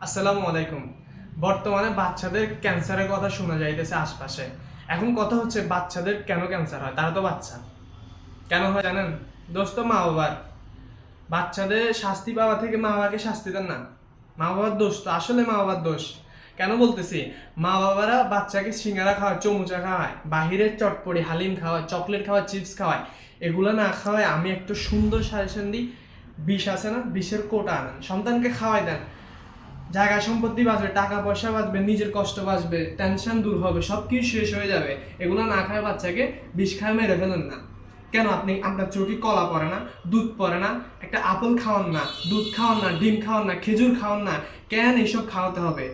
আসসালামু আলাইকুম। বর্তমানে বাচ্চাদের ক্যান্সারের কথা শোনা যাইতেছে আশপাশে। এখন কথা হচ্ছে বাচ্চাদের কেন ক্যান্সার হয়? তারা তো বাচ্চা। কেন হয় জানেন? দোষ তো মা বাবার। বাচ্চাদের শাস্তি পাওয়া থেকে মা বাবাকে শাস্তি দেন না। মা বাবার দোষ তো আসলে মা বাবার দোষ। কেন বলতেছি? মা বাবারা বাচ্চাকে সিঙ্গারা খাওয়ায়, চমুচা খাওয়ায়, বাহিরের চটপটি হালিম খাওয়ায়, চকলেট খাওয়ায়, চিপস খাওয়ায়। এগুলো না খাওয়ায় আমি একটু সুন্দর সাজেশন দিই। বিষ আছে না? বিষের কোটা আনেন, সন্তানকে খাওয়াই দেন। জায়গা সম্পত্তি বাঁচবে, টাকা পয়সা বাঁচবে, নিজের কষ্ট বাঁচবে, টেনশন দূর হবে, সব কিছু শেষ হয়ে যাবে। এগুলো না খায় বাচ্চাকে বিষ খায় মেরে ফেলেন না। কেন আপনি আপনার চোখে কলা পড়ে না, দুধ পড়ে না, একটা আপেল খাওয়ান না, দুধ খাওয়ান না, ডিম খাওয়ান না, খেজুর খাওয়ান না? কেন এইসব খাওয়াতে হবে?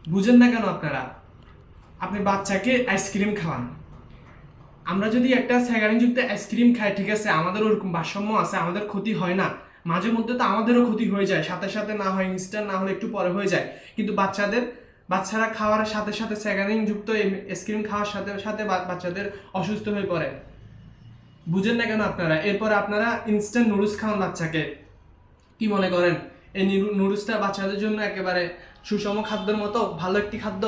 বুঝেন না কেন আপনারা? আপনি বাচ্চাকে আইসক্রিম খাওয়ান। আমরা যদি একটা স্যাকারিনযুক্ত আইসক্রিম খাই, ঠিক আছে, আমাদের ওরকম ভারসাম্য আছে, আমাদের ক্ষতি হয় না। মাঝে মধ্যে তো আমাদেরও ক্ষতি হয়ে যায়, সাথে সাথে না হয়, ইনস্ট্যান্ট না হলে একটু পরে হয়ে যায়। কিন্তু বাচ্চারা খাওয়ার সাথে সাথে স্যাকারিনযুক্ত আইসক্রিম খাওয়ার সাথে সাথে বাচ্চাদের অসুস্থ হয়ে পড়ে। বুঝেন না কেন আপনারা? এরপরে আপনারা ইনস্ট্যান্ট নুডলস খাওয়ান বাচ্চাকে। কি মনে করেন এই নুডলসটা বাচ্চাদের জন্য একেবারে সুষম খাদ্যের মতো ভালো একটি খাদ্য?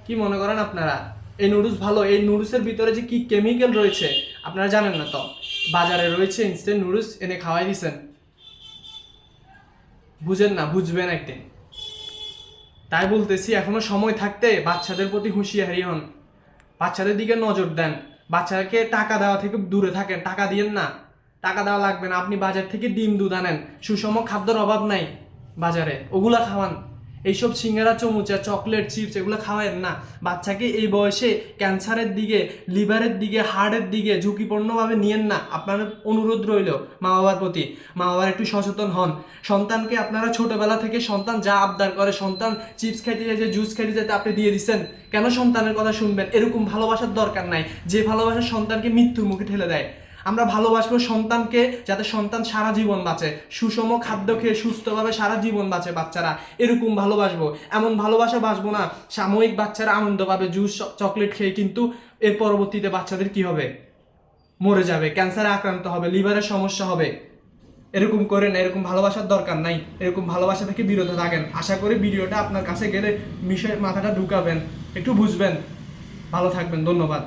কি মনে করেন আপনারা? এই নুডলস ভালো? এই নুডলসের ভিতরে যে কি কেমিক্যাল রয়েছে আপনারা জানেন না তো। বাজারে রয়েছে ইনস্ট্যান্ট নুডলস, এনে খাওয়াই দিছেন। বুঝেন না, বুঝবেন একদিন। তাই বলতেছি, এখনো সময় থাকতে বাচ্চাদের প্রতি হুঁশিয়ারি হন। বাচ্চাদের দিকে নজর দেন। বাচ্চাকে টাকা দেওয়া থেকে দূরে থাকেন। টাকা দিয়েন না, টাকা দেওয়া লাগবে না। আপনি বাজার থেকে ডিম দুধ আনেন, সুষম খাদ্যের অভাব নাই বাজারে, ওগুলা খাওয়ান। এইসব সিঙ্গারা, চমুচা, চকলেট, চিপস এগুলো খাওয়ায়েন না। বাচ্চাকে এই বয়সে ক্যান্সারের দিকে, লিভারের দিকে, হার্টের দিকে ঝুঁকিপূর্ণভাবে নিয়েন না। আপনার অনুরোধ রইল মা বাবার প্রতি, মা বাবার একটু সচেতন হন। সন্তানকে আপনারা ছোটবেলা থেকে সন্তান যা আবদার করে, সন্তান চিপস খাইতে চাইছে, জুস খাইতে চাইতে আপনি দিয়ে দিচ্ছেন। কেন সন্তানের কথা শুনবেন? এরকম ভালোবাসার দরকার নাই যে ভালোবাসা সন্তানকে মৃত্যুর মুখে ঠেলে দেয়। আমরা ভালোবাসবো সন্তানকে, যাতে সন্তান সারা জীবন বাঁচে, সুষম খাদ্য খেয়ে সুস্থভাবে সারা জীবন বাঁচে বাচ্চারা। এরকম ভালোবাসবো। এমন ভালোবাসা বাসবো না সাময়িক বাচ্চারা আনন্দ পাবে জুস চকলেট খেয়ে, কিন্তু এর পরবর্তীতে বাচ্চাদের কি হবে? মরে যাবে, ক্যান্সারে আক্রান্ত হবে, লিভারের সমস্যা হবে। এরকম করে না, এরকম ভালোবাসার দরকার নাই। এরকম ভালোবাসা থেকে বিরত থাকেন। আশা করি ভিডিওটা আপনার কাছে গেলে মিশে মাথাটা ঢুকাবেন, একটু বুঝবেন। ভালো থাকবেন, ধন্যবাদ।